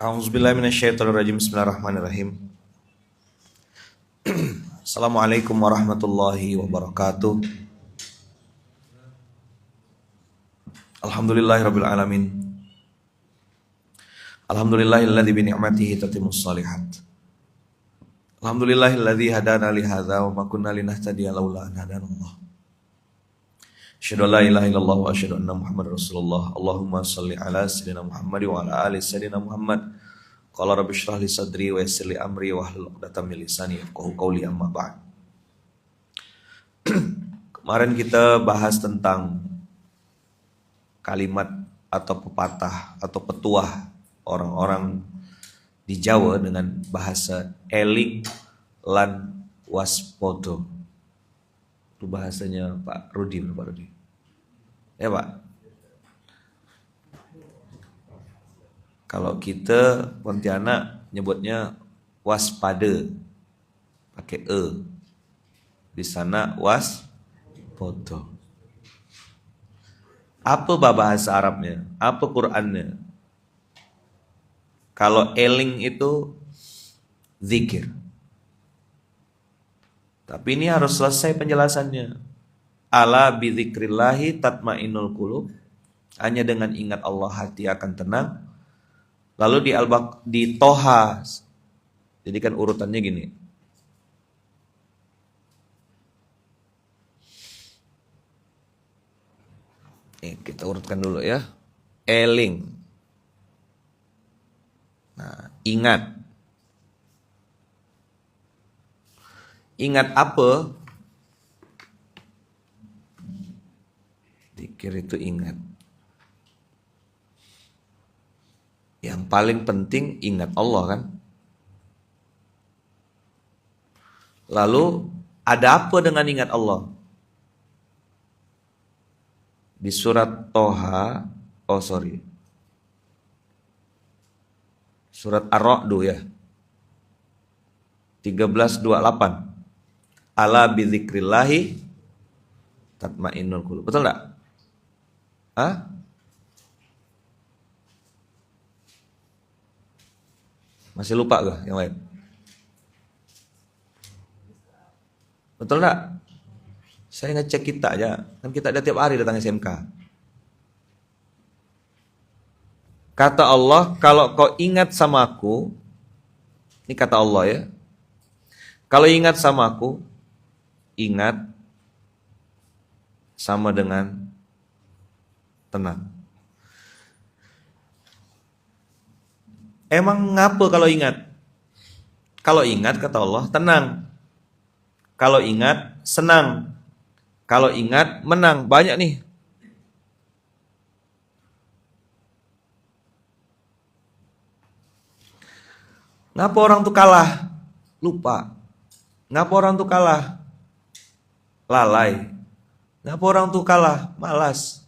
A'udzubillahi minasyaitonirrajim. Bismillahirrahmanirrahim. Assalamualaikum warahmatullahi wabarakatuh. Alhamdulillahirabbil alamin. Alhamdulillahilladzi bi ni'matihi tatimmus shalihat. Alhamdulillahilladzi hadana li hadza wa ma kunna linahtadiya laula an hadanallah. Asyhadu an la ilaha illallah wa asyhadu anna Muhammadar Rasulullah. Allahumma shalli ala sayyidina Muhammad wa ala ali sayyidina Muhammad. Qala rabbi shrah li sadri wa yassir li amri wa hlul 'uqdatam min lisani yafqahu qawli, amma ba'd. Kemarin kita bahas tentang kalimat atau pepatah atau petuah orang-orang di Jawa dengan bahasa eling lan waspodo. Itu bahasanya Pak Rudi. Ya Pak. Kalau kita Pontianak nyebutnya waspada, pakai e. Di sana waspodo. Apa bahasa Arabnya? Apa Qur'annya? Kalau eling itu zikir. Tapi ini harus selesai penjelasannya. Ala bidzikrillahi tatmainnul qulub. Hanya dengan ingat Allah hati akan tenang. Lalu di Toha. Jadi kan urutannya gini. Kita urutkan dulu ya. Eling. Nah, ingat. Ingat apa? Zikir itu ingat. Yang paling penting ingat Allah kan? Lalu ada apa dengan ingat Allah? Di surat Toha, surat Ar-Ra'd ya. 13:28. Ala bidzikrillahi tatmainnul qulub. Betul enggak? Masih lupa gak yang lain? Betul enggak? Saya ngecek kita aja. Kan kita ada tiap hari datang SMK. Kata Allah, kalau kau ingat sama aku, ini kata Allah ya. Kalau ingat sama aku, ingat sama dengan tenang. Emang ngapa kalau ingat? Kalau ingat kata Allah tenang. Kalau ingat senang. Kalau ingat menang. Banyak nih. Ngapa orang tuh kalah? Lupa. Ngapa orang tuh kalah? Lalai. Ngapa orang tuh kalah? Malas.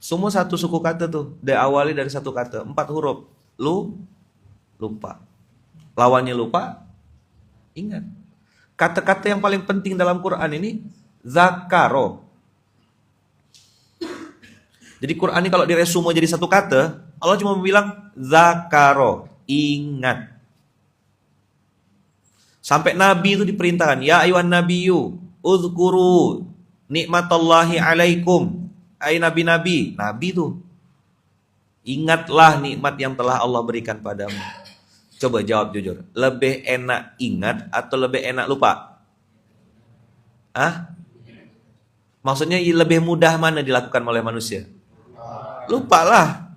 Semua satu suku kata tuh. Diawali dari satu kata. 4 huruf. Lupa. Lawannya lupa. Ingat. Kata-kata yang paling penting dalam Quran ini zakaro. Jadi Quran ini kalau diresume jadi satu kata, Allah cuma bilang zakaro. Ingat. Sampai Nabi itu diperintahkan, ya ayyuhan nabiyyu uzkuru nikmatallahi alaikum. Hai nabi-nabi, nabi tuh. Ingatlah nikmat yang telah Allah berikan padamu. Coba jawab jujur, lebih enak ingat atau lebih enak lupa? Maksudnya lebih mudah mana dilakukan oleh manusia? Lupalah.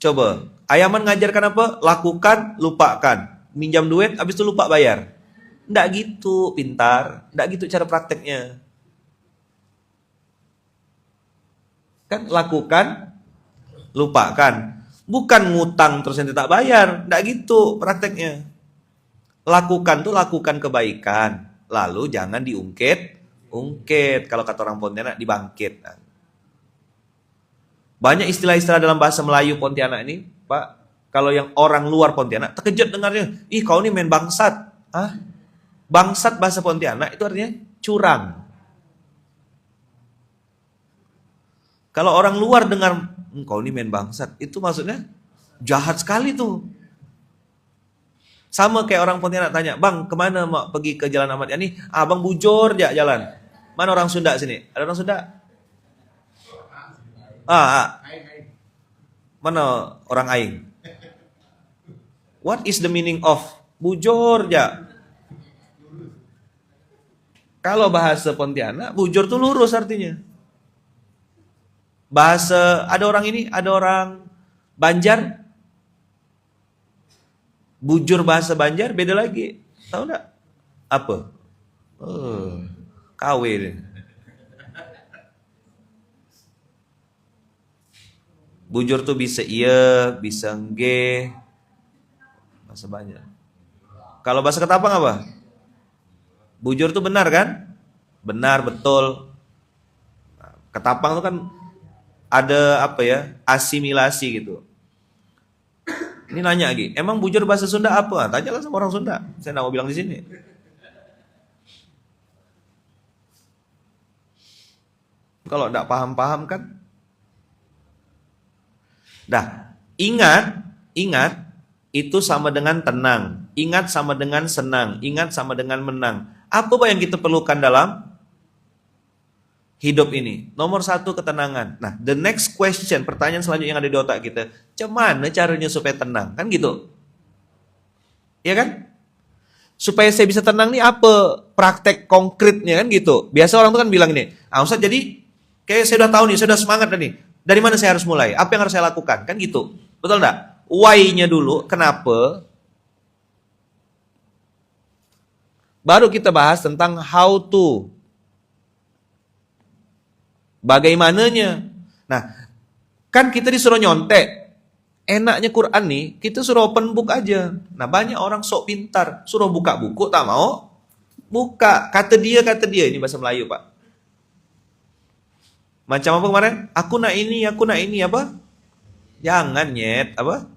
Coba, Ayaman ngajarkan apa? Lakukan, lupakan. Minjam duit, habis itu lupa bayar. Nggak gitu, pintar. Nggak gitu cara prakteknya. Kan lakukan, lupakan. Bukan ngutang terus yang tidak bayar. Nggak gitu prakteknya. Lakukan tuh lakukan kebaikan. Lalu jangan diungkit. Kalau kata orang Pontianak dibangkit. Banyak istilah-istilah dalam bahasa Melayu Pontianak ini, Pak. Kalau yang orang luar Pontianak terkejut dengarnya. Ih, kau ini main bangsat. Bangsat bahasa Pontianak itu artinya curang. Kalau orang luar dengar kau ini main bangsat, itu maksudnya Jahat sekali tuh. Sama kayak orang Pontianak tanya, bang kemana mau pergi ke Jalan Ahmad Yani? Abang bujur aja jalan. Mana orang Sunda sini? Ada orang Sunda? Ah. Mana orang Aing? What is the meaning of bujur aja? Kalau bahasa Pontianak, bujur tuh lurus artinya. Bahasa, ada orang ini, ada orang Banjar. Bujur bahasa Banjar beda lagi. Tahu enggak? Apa? KW deh. Bujur tuh bisa iya, bisa nge. Bahasa Banjar. Kalau bahasa Ketapang apa? Bujur tuh benar kan? Benar, betul. Ketapang tuh kan ada apa ya? Asimilasi gitu. Ini nanya lagi, emang bujur bahasa Sunda apa? Tanyalah sama orang Sunda. Saya nggak mau bilang di sini. Kalau nggak paham-paham kan? Dah, ingat itu sama dengan tenang. Ingat sama dengan senang. Ingat sama dengan menang. Apa yang kita perlukan dalam hidup ini? Nomor satu, ketenangan. Nah, the next question, pertanyaan selanjutnya yang ada di otak kita, gimana caranya supaya tenang? Kan gitu. Iya kan? Supaya saya bisa tenang nih apa praktek konkretnya kan gitu. Biasa orang tuh kan bilang ini, Ustaz jadi kayak saya udah tahu nih, saya udah semangat nih. Dari mana saya harus mulai? Apa yang harus saya lakukan? Kan gitu. Betul enggak? Why-nya dulu, kenapa? Baru kita bahas tentang how to. Bagaimananya. Nah, kan kita disuruh nyontek. Enaknya Quran nih, kita suruh open book aja. Nah, banyak orang sok pintar. Suruh buka buku, tak mau. Buka. Kata dia. Ini bahasa Melayu, Pak. Macam apa kemarin? Aku nak ini, apa? Jangan, nyet. Apa?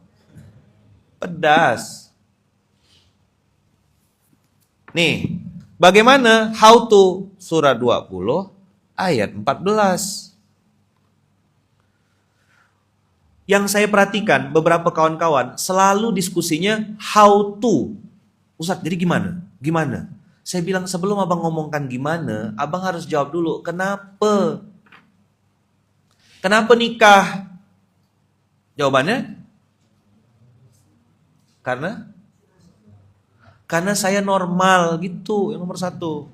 Pedas. Nih, bagaimana? How to? Surah 20. Ayat 14. Yang saya perhatikan beberapa kawan-kawan selalu diskusinya how to. Ustaz, jadi gimana? Gimana? Saya bilang sebelum abang ngomongkan gimana, abang harus jawab dulu kenapa? Kenapa nikah? Jawabannya? Karena saya normal gitu, yang nomor satu.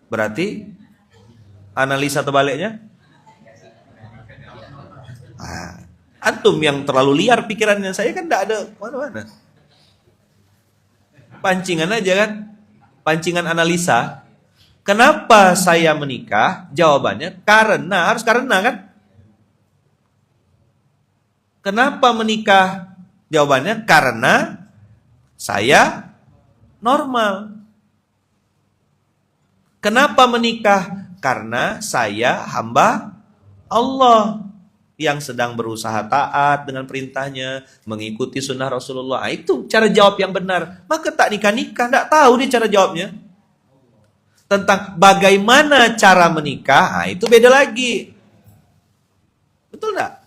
Berarti analisa terbaliknya? Antum yang terlalu liar pikirannya, saya kan tidak ada mana-mana. Pancingan aja kan? Pancingan analisa. Kenapa saya menikah? Jawabannya harus karena kan? Kenapa menikah? Jawabannya karena saya normal. Kenapa menikah? Karena saya hamba Allah yang sedang berusaha taat dengan perintahnya, mengikuti sunnah Rasulullah. Itu cara jawab yang benar. Maka tak nikah-nikah, tak tahu dia cara jawabnya. Tentang bagaimana cara menikah, itu beda lagi. Betul tak?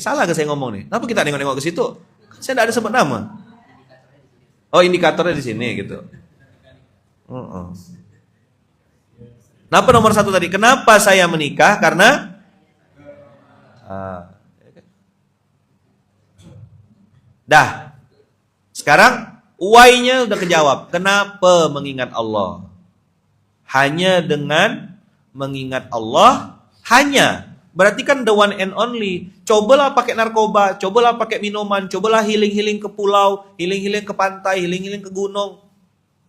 Salah gak saya ngomong nih? Kenapa kita nengok-nengok ke situ? Saya tidak ada sebut nama. Oh, indikatornya di sini gitu. Kenapa nomor satu tadi? Kenapa saya menikah? Karena dah. Sekarang why-nya udah kejawab. Kenapa mengingat Allah? Hanya dengan mengingat Allah, hanya. Berarti kan the one and only. Cobalah pakai narkoba, cobalah pakai minuman, cobalah healing-healing ke pulau, healing-healing ke pantai, healing-healing ke gunung,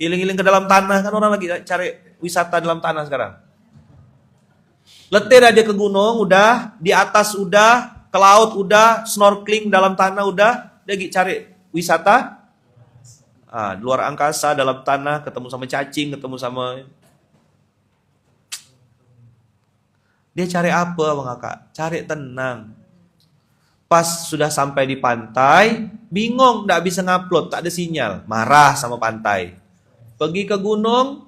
healing-healing ke dalam tanah. Kan orang lagi cari wisata dalam tanah sekarang. Letih aja ke gunung, udah. Di atas udah. Ke laut udah. Snorkeling dalam tanah udah. Dia cari wisata. Di luar angkasa, dalam tanah. Ketemu sama cacing, ketemu sama... Dia cari apa Bang Kakak? Cari tenang. Pas sudah sampai di pantai, bingung, gak bisa ngupload, tak ada sinyal. Marah sama pantai. Pergi ke gunung,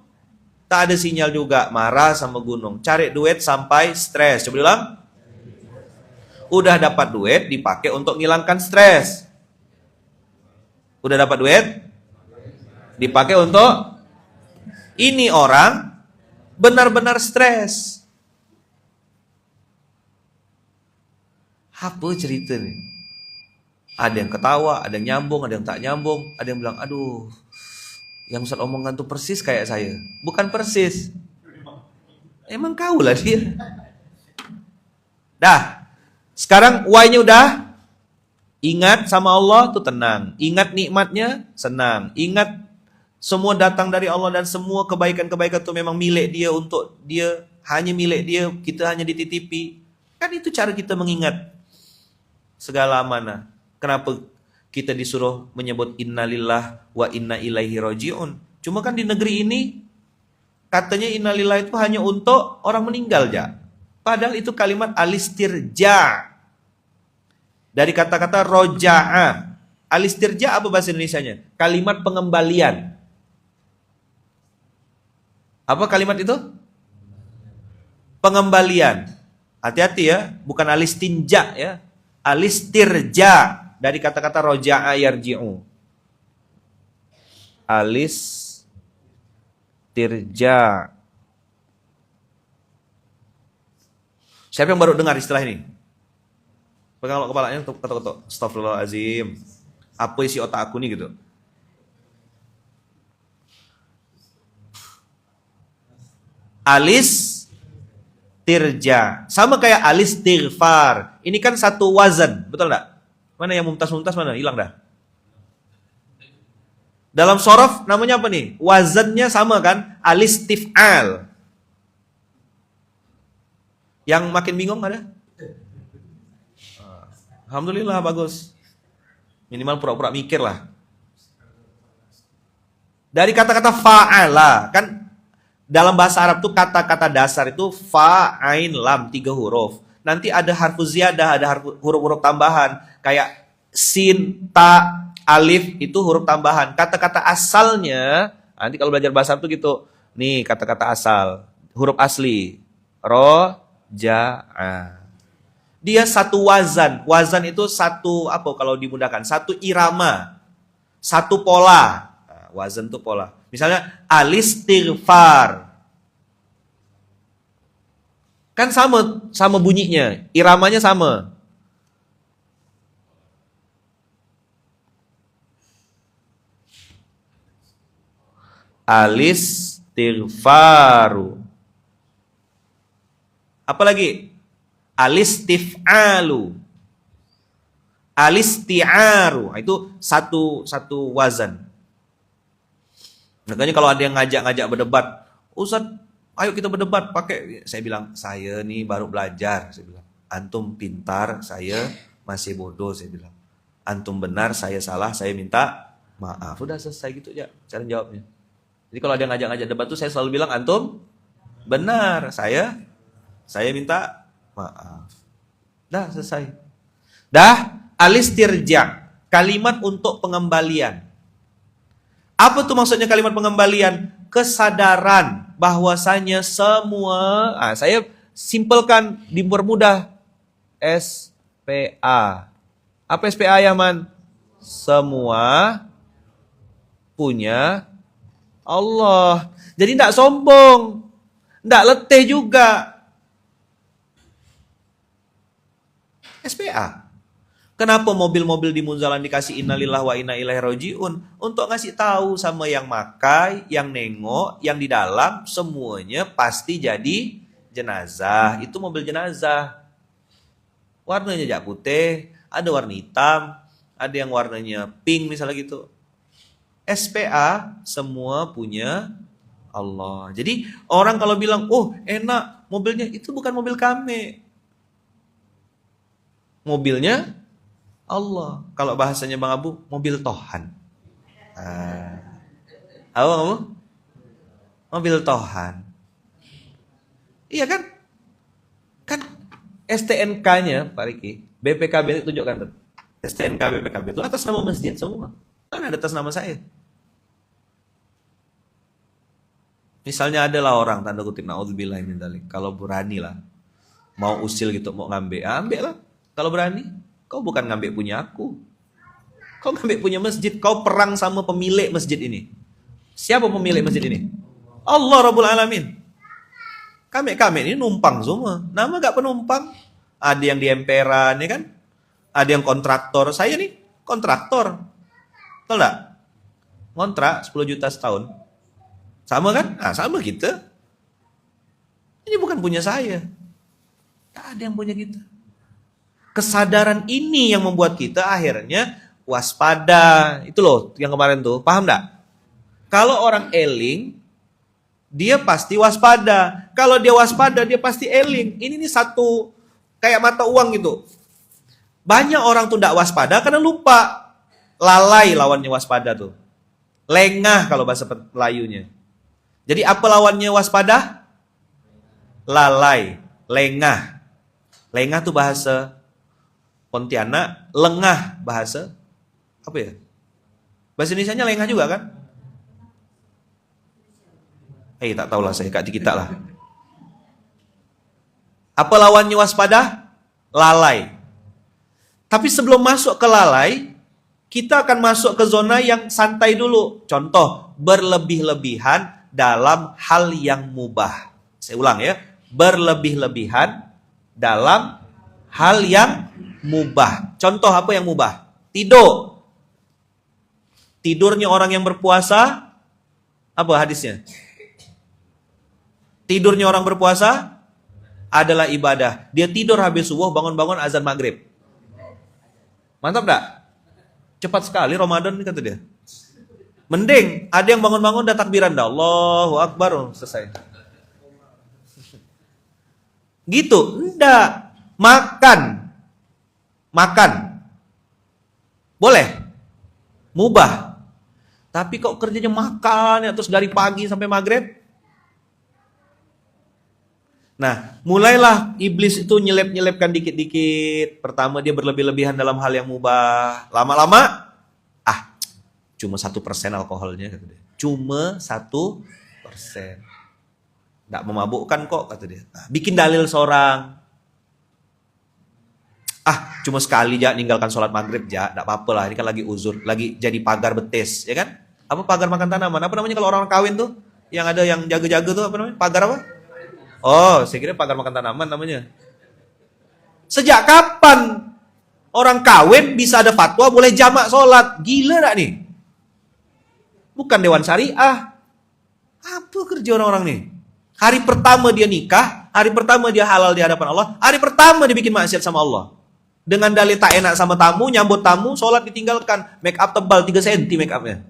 tak ada sinyal juga, marah sama gunung. Cari duit sampai stres. Coba bilang. Udah dapat duit dipakai untuk ngilangkan stres. Udah dapat duit dipakai untuk ini orang benar-benar stres. Apa cerita nih? Ada yang ketawa, ada yang nyambung, ada yang tak nyambung, ada yang bilang, aduh, yang Ustaz omongkan tuh persis kayak saya. Bukan persis. Emang kau lah dia. Dah. Sekarang why-nya udah. Ingat sama Allah tuh tenang. Ingat nikmatnya, senang. Ingat semua datang dari Allah dan semua kebaikan-kebaikan itu memang milik dia, untuk dia, hanya milik dia, kita hanya dititipi. Kan itu cara kita mengingat segala amanah. Kenapa kita disuruh menyebut innalillah wa inna ilaihi rajiun? Cuma kan di negeri ini katanya innalillah itu hanya untuk orang meninggal ya. Padahal itu kalimat alistirja. Dari kata-kata roja'a. Alistirja apa bahasa Indonesianya? Kalimat pengembalian. Apa kalimat itu? Pengembalian. Hati-hati ya, bukan alistinja ya. Alistirja. Dari kata-kata roja'a yarji'u. Alistirja. Siapa yang baru dengar istilah ini? Pegang kepalanya, ketok-ketok. Astagfirullahaladzim. Apa isi otak aku nih gitu? Alistirja. Sama kayak alistirfar. Ini kan satu wazan, betul enggak? Mana yang mumtaz-mumtaz mana? Hilang dah. Dalam sorof namanya apa nih? Wazannya sama kan? Alistif'al. Yang makin bingung ada? Alhamdulillah bagus. Minimal pura-pura mikir lah. Dari kata-kata fa'ala. Kan dalam bahasa Arab tuh kata-kata dasar itu fa, ain, lam, 3 huruf. Nanti ada harfu ziyadah, ada huruf-huruf tambahan. Kayak sin, ta, alif itu huruf tambahan. Kata-kata asalnya, nanti kalau belajar bahasa Arab tuh gitu. Nih kata-kata asal, huruf asli. Roja'a. Dia satu wazan. Wazan itu satu, apa kalau dimudahkan? Satu irama. Satu pola. Nah, wazan itu pola. Misalnya, alistirfar. Kan sama bunyinya. Iramanya sama. Alistirfaru. Apa lagi? Alistif'alu. Alisti'aru. Itu satu wazan. Makanya kalau ada yang ngajak berdebat, Ustaz, ayo kita berdebat pakai. Saya bilang, saya nih baru belajar. Saya bilang, antum pintar, saya masih bodoh. Saya bilang, antum benar, saya salah, saya minta maaf. Udah selesai gitu ya cara jawabnya. Jadi kalau ada yang ngajak debat tuh saya selalu bilang, antum benar, saya minta maaf. Dah selesai. Dah, alistirja. Kalimat untuk pengembalian. Apa tuh maksudnya kalimat pengembalian? Kesadaran bahwasanya semua, saya simpelkan, dipermudah. SPA. Apa SPA ya man? Semua punya Allah. Jadi tidak sombong. Tidak letih juga. SPA. Kenapa mobil-mobil di Munzalan dikasih innalillah wa inna ilaihi rajiun? Untuk ngasih tahu sama yang makai, yang nengok, yang di dalam, semuanya pasti jadi jenazah. Itu mobil jenazah. Warnanya jak putih, ada warna hitam, ada yang warnanya pink misalnya gitu. SPA semua punya Allah. Jadi orang kalau bilang, oh enak mobilnya, itu bukan mobil kami. Mobilnya Allah. Kalau bahasanya Bang Abu, mobil Tohan. Apa kamu? Mobil Tohan. Iya kan? Kan STNK-nya, Pak Riki, BPKB tunjukkan. STNK BPKB itu atas nama masjid semua. Kan ada atas nama saya. Misalnya adalah orang, tanda kutip, naudzubillah min dzalik, kalau berani lah, mau usil gitu, mau ngambil, ambil lah. Kalau berani, kau bukan ngambil punya aku. Kau ngambil punya masjid, kau perang sama pemilik masjid ini. Siapa pemilik masjid ini? Allah Rabbul Alamin. Kami ini numpang semua. Nama gak penumpang. Ada yang di emperan, ya kan? Ada yang kontraktor. Saya nih kontraktor. Tahu gak? Kontrak 10 juta setahun. Sama kan? Nah, sama kita. Ini bukan punya saya. Gak ada yang punya kita. Kesadaran ini yang membuat kita akhirnya waspada. Itu loh yang kemarin tuh. Paham gak? Kalau orang eling, dia pasti waspada. Kalau dia waspada, dia pasti eling. Ini nih satu kayak mata uang gitu. Banyak orang tuh tidak waspada karena lupa. Lalai lawannya waspada tuh. Lengah kalau bahasa Melayunya. Jadi apa lawannya waspada? Lalai, lengah. Lengah tuh bahasa Pontianak, lengah bahasa apa ya? Bahasa Indonesianya lengah juga kan? Tak tahulah saya, kak kita lah. Apa lawannya waspada? Lalai. Tapi sebelum masuk ke lalai, kita akan masuk ke zona yang santai dulu. Contoh, berlebih-lebihan dalam hal yang mubah. Saya ulang ya, berlebih-lebihan dalam hal yang mubah. Contoh apa yang mubah? Tidur. Tidurnya orang yang berpuasa, apa hadisnya? Tidurnya orang berpuasa adalah ibadah. Dia tidur habis subuh, bangun-bangun azan maghrib. Mantap gak? Cepat sekali Ramadan kata dia. Mending ada yang bangun-bangun udah takbiran dah. Allahu Akbar, selesai. Gitu, enggak. Makan. Boleh. Mubah. Tapi kok kerjanya makan ya terus dari pagi sampai maghrib? Nah, mulailah iblis itu nyelip-nyelipkan dikit-dikit. Pertama dia berlebih-lebihan dalam hal yang mubah. Lama-lama, cuma 1% alkoholnya, kata dia. Cuma 1%. Nggak memabukkan kok, kata dia. Nah, bikin dalil seorang. Cuma sekali aja ninggalkan sholat maghrib, nggak apa-apa lah. Ini kan lagi uzur, lagi jadi pagar betis, ya kan? Apa pagar makan tanaman? Apa namanya kalau orang kawin tuh? Yang ada yang jaga-jaga tuh apa namanya? Pagar apa? Oh, saya kira pagar makan tanaman namanya. Sejak kapan orang kawin bisa ada fatwa boleh jamak sholat? Gila gak nih? Bukan dewan syariah. Apa kerja orang-orang nih? Hari pertama dia nikah, hari pertama dia halal di hadapan Allah, hari pertama dia bikin maksiat sama Allah. Dengan dalil tak enak sama tamu, nyambut tamu, sholat ditinggalkan. Make up tebal 3 cm make upnya.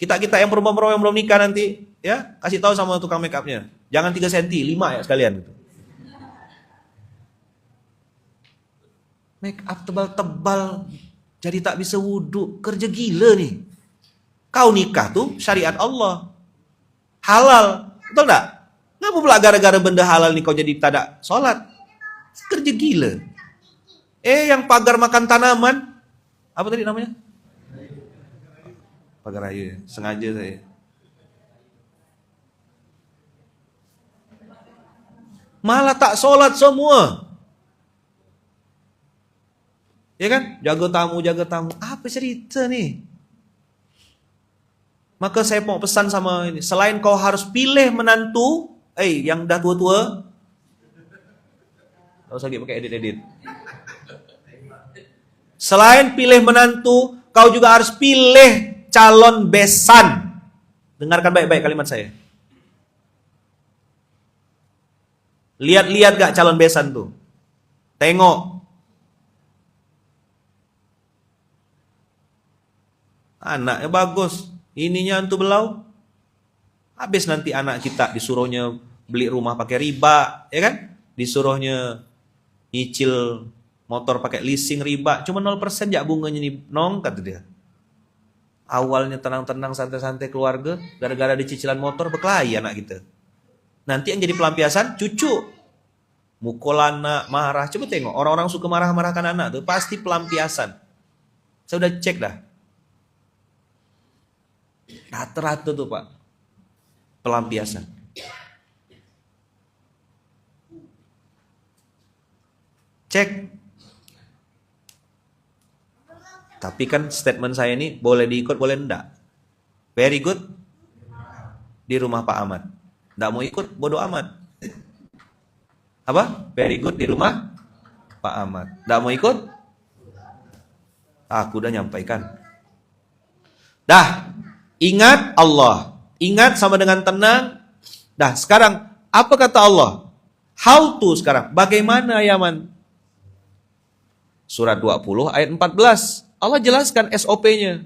Kita yang perempuan-perempuan yang belum nikah nanti, ya, kasih tahu sama tukang make upnya. Jangan 3 cm, 5 ya sekalian. Make up tebal-tebal, jadi tak bisa wudhu. Kerja gila nih. Kau nikah tuh syariat Allah. Halal. Betul gak? Ngapa pula gara-gara benda halal nih kau jadi tak ada sholat? Kerja gila. Yang pagar makan tanaman. Apa tadi namanya? Pagar ayu ya. Sengaja saya. Malah tak sholat semua. Ya kan? Jaga tamu. Apa cerita nih? Maka saya mau pesan sama ini. Selain kau harus pilih menantu, yang dah tua-tua. Gak usah pakai edit-edit. Selain pilih menantu, kau juga harus pilih calon besan. Dengarkan baik-baik kalimat saya. Lihat-lihat gak calon besan tuh? Tengok. Anaknya bagus. Ininya antu belau. Habis nanti anak kita disuruhnya beli rumah pakai riba, ya kan? Disuruhnya nyicil motor pakai leasing riba. Cuma 0% jak bunganya nih, nong, kata dia. Awalnya tenang-tenang, santai-santai keluarga, gara-gara dicicilan motor berkelahi anak kita. Nanti yang jadi pelampiasan cucu. Mukul anak, marah. Coba tengok, orang-orang suka marah-marahkan anak tuh pasti pelampiasan. Saya udah cek dah. Rata-rata tuh Pak, pelampiasan. Cek. Tapi kan statement saya ini boleh diikut, boleh enggak. Very good. Di rumah Pak Ahmad. Enggak mau ikut, bodoh amat. Apa? Very good di rumah Pak Ahmad. Enggak mau ikut? Aku udah nyampaikan. Dah, ingat Allah. Ingat sama dengan tenang. Dah, sekarang apa kata Allah? How to sekarang? Bagaimana Yaman? Surat 20 ayat 14. Allah jelaskan SOP-nya.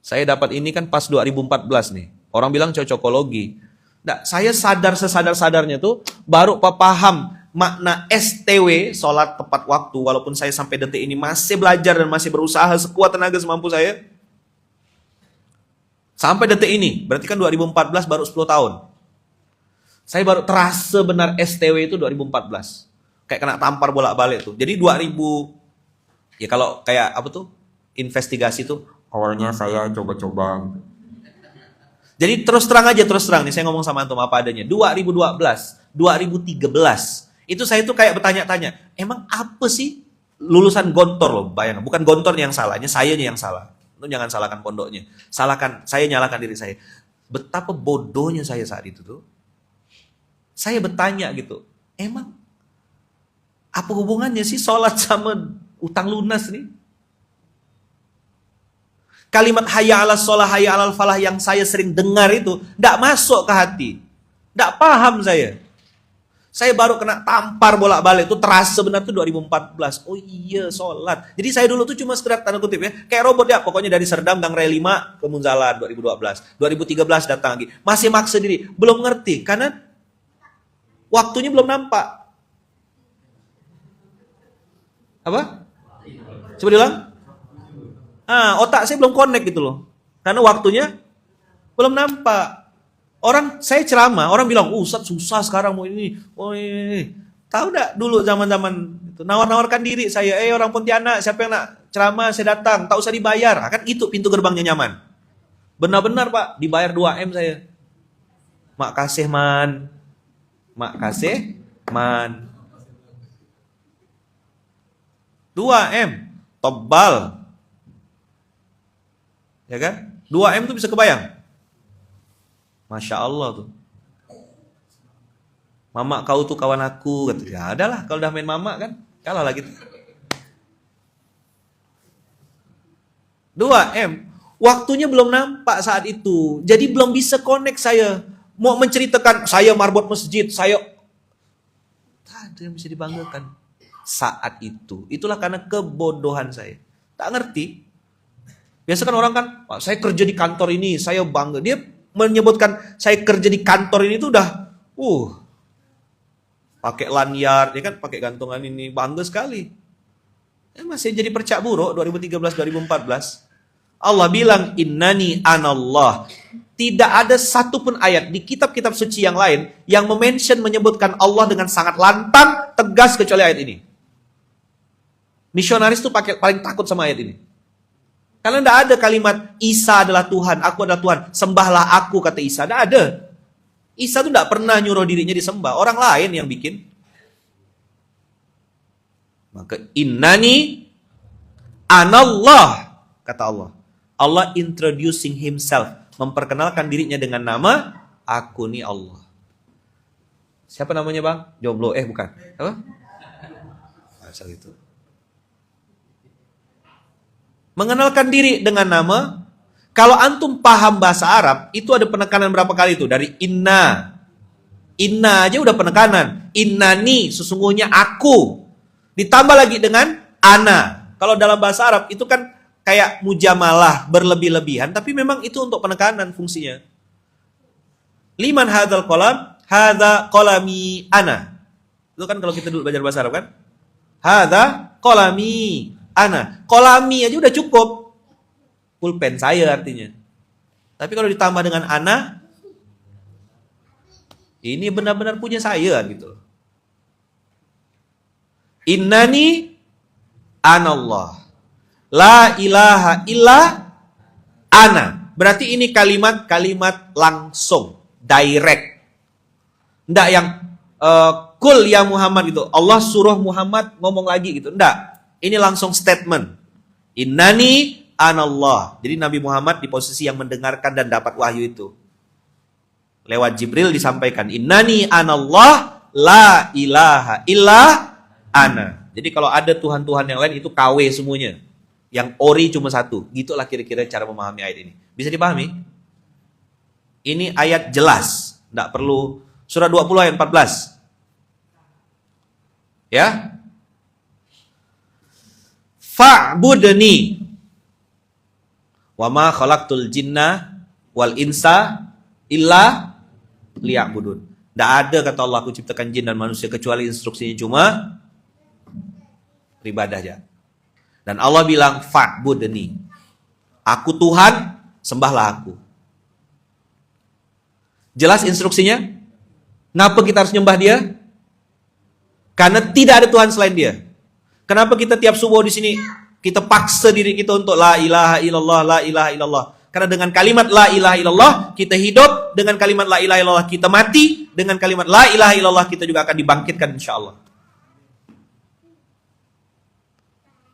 Saya dapat ini kan pas 2014 nih. Orang bilang cocokologi. Nah, saya sadar sesadar-sadarnya tuh baru paham makna STW, sholat tepat waktu. Walaupun saya sampai detik ini masih belajar dan masih berusaha sekuat tenaga semampu saya. Sampai detik ini, berarti kan 2014 baru 10 tahun. Saya baru terasa benar STW itu 2014. Kayak kena tampar bolak-balik tuh. Jadi 2000, ya kalau kayak apa tuh, investigasi tuh, awalnya saya coba-coba. Jadi terus terang nih, saya ngomong sama antum apa adanya. 2012, 2013, itu saya tuh kayak bertanya-tanya, emang apa sih lulusan Gontor loh, bayangkan. Bukan Gontor yang salahnya, sayanya yang salah. Lu jangan salahkan pondoknya. Saya nyalakan diri saya. Betapa bodohnya saya saat itu tuh. Saya bertanya gitu, emang apa hubungannya sih sholat sama utang lunas nih? Kalimat hayya 'alas shalah, hayya 'alal falah yang saya sering dengar itu enggak masuk ke hati. Enggak paham saya. Saya baru kena tampar bolak-balik itu terasa benar tuh 2014. Oh iya, sholat. Jadi saya dulu tuh cuma sekedar tanda kutip ya, kayak robot ya, pokoknya dari Serdam Gang Raya 5 ke Munzalan 2012. 2013 datang lagi. Masih maksa diri, belum ngerti karena waktunya belum nampak. Apa? Coba diulang. Otak saya belum connect gitu loh. Karena waktunya belum nampak. Orang, saya ceramah, orang bilang, Ustaz susah sekarang mau ini. Oh ini. Tahu enggak dulu zaman-zaman itu nawar-nawarkan diri saya, orang Pontianak, siapa yang nak ceramah saya datang, tak usah dibayar. Kan itu pintu gerbangnya nyaman. Benar-benar Pak, dibayar 2M saya. Mak kasih man. Mak kasih man. 2M tebal. Ya kan? 2M tuh bisa kebayang. Masya Allah tuh. Mama kau tuh kawan aku, kata. Ya adalah kalau udah main mama kan, kalah lagi tuh. 2M. Waktunya belum nampak saat itu. Jadi belum bisa connect saya. Mau menceritakan saya marbot masjid, saya tak ada yang bisa dibanggakan saat itu. Itulah karena kebodohan saya. Tak ngerti. Biasa kan orang kan, saya kerja di kantor ini, saya bangga. Dia menyebutkan saya kerja di kantor ini tuh udah, pakai lanyard, ya kan, pakai gantungan ini, bangga sekali. Masih jadi percak buruk 2013-2014. Allah bilang, innani anallah. Tidak ada satupun ayat di kitab-kitab suci yang lain yang menyebutkan Allah dengan sangat lantang, tegas kecuali ayat ini. Misionaris tuh paling takut sama ayat ini. Karena tidak ada kalimat Isa adalah Tuhan, aku adalah Tuhan, sembahlah aku, kata Isa. Tidak ada. Isa tuh tidak pernah nyuruh dirinya disembah, orang lain yang bikin. Maka innani anallah, kata Allah. Allah introducing himself, memperkenalkan dirinya dengan nama, aku nih Allah. Siapa namanya bang? Jomblo, bukan. Apa? Asal itu. Mengenalkan diri dengan nama. Kalau antum paham bahasa Arab, itu ada penekanan berapa kali itu? Dari inna. Inna aja udah penekanan. Innani, sesungguhnya aku. Ditambah lagi dengan ana. Kalau dalam bahasa Arab, itu kan kayak mujamalah, berlebih-lebihan. Tapi memang itu untuk penekanan fungsinya. Liman hadzal qalam, hadza qalami ana. Itu kan kalau kita dulu belajar bahasa Arab kan? Hadza qalami ana. Kolami aja udah cukup. Pulpen saya artinya. Tapi kalau ditambah dengan ana, ini benar-benar punya saya gitu. Innani anallah. La ilaha illa ana. Berarti ini kalimat langsung, direct. Enggak yang kul ya Muhammad gitu. Allah suruh Muhammad ngomong lagi gitu. Enggak. Ini langsung statement. Innani anallah. Jadi Nabi Muhammad di posisi yang mendengarkan dan dapat wahyu itu. Lewat Jibril disampaikan, Innani anallah la ilaha illa ana. Jadi kalau ada Tuhan-Tuhan yang lain itu KW semuanya. Yang ori cuma satu. Gitulah kira-kira cara memahami ayat ini. Bisa dipahami? Ini ayat jelas. Tidak perlu. Surah 20 ayat 14. Ya. Fa'budni wa ma khalaqtul jinna wal insa illa liya'budun. Tidak ada kata Allah aku ciptakan jin dan manusia kecuali instruksinya cuma beribadah aja. Dan Allah bilang fa'budni. Aku Tuhan, sembahlah aku. Jelas instruksinya? Kenapa kita harus nyembah Dia? Karena tidak ada Tuhan selain Dia. Kenapa kita tiap subuh di sini kita paksa diri kita untuk la ilaha illallah, la ilaha illallah? Karena dengan kalimat la ilaha illallah kita hidup, dengan kalimat la ilaha illallah kita mati, dengan kalimat la ilaha illallah kita juga akan dibangkitkan insyaallah.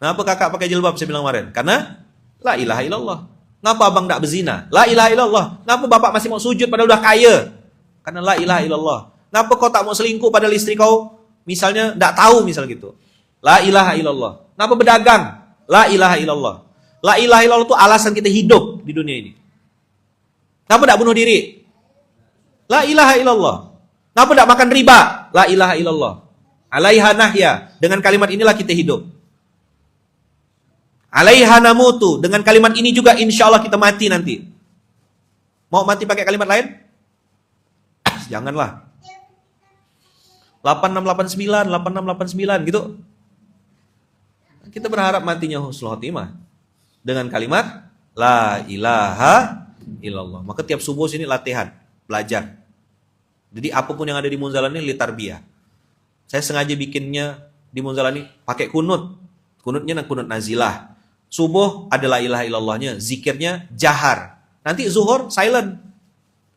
Kenapa kakak pakai jilbab saya bilang kemarin? Karena la ilaha illallah. Kenapa abang tak berzina? La ilaha illallah. Kenapa bapak masih mau sujud padahal udah kaya? Karena la ilaha illallah. Kenapa kau tak mau selingkuh padahal istri kau misalnya tak tahu misal gitu? La ilaha illallah. Kenapa berdagang? La ilaha illallah. La ilaha illallah itu alasan kita hidup di dunia ini. Kenapa tak bunuh diri? La ilaha illallah. Kenapa tak makan riba? La ilaha illallah. Alaiha nahya. Dengan kalimat inilah kita hidup. Alaiha namutu. Dengan kalimat ini juga insya Allah kita mati nanti. Mau mati pakai kalimat lain? Janganlah. 8689, 8689 gitu. Kita berharap matinya husnul khotimah dengan kalimat la ilaha illallah. Maka tiap subuh sini latihan, belajar. Jadi apapun yang ada di Munzalan ini litarbiyah. Saya sengaja bikinnya di Munzalan ini pakai kunut. Kunutnya kunut nazilah. Subuh ada la ilaha illallahnya, zikirnya jahar. Nanti zuhur silent.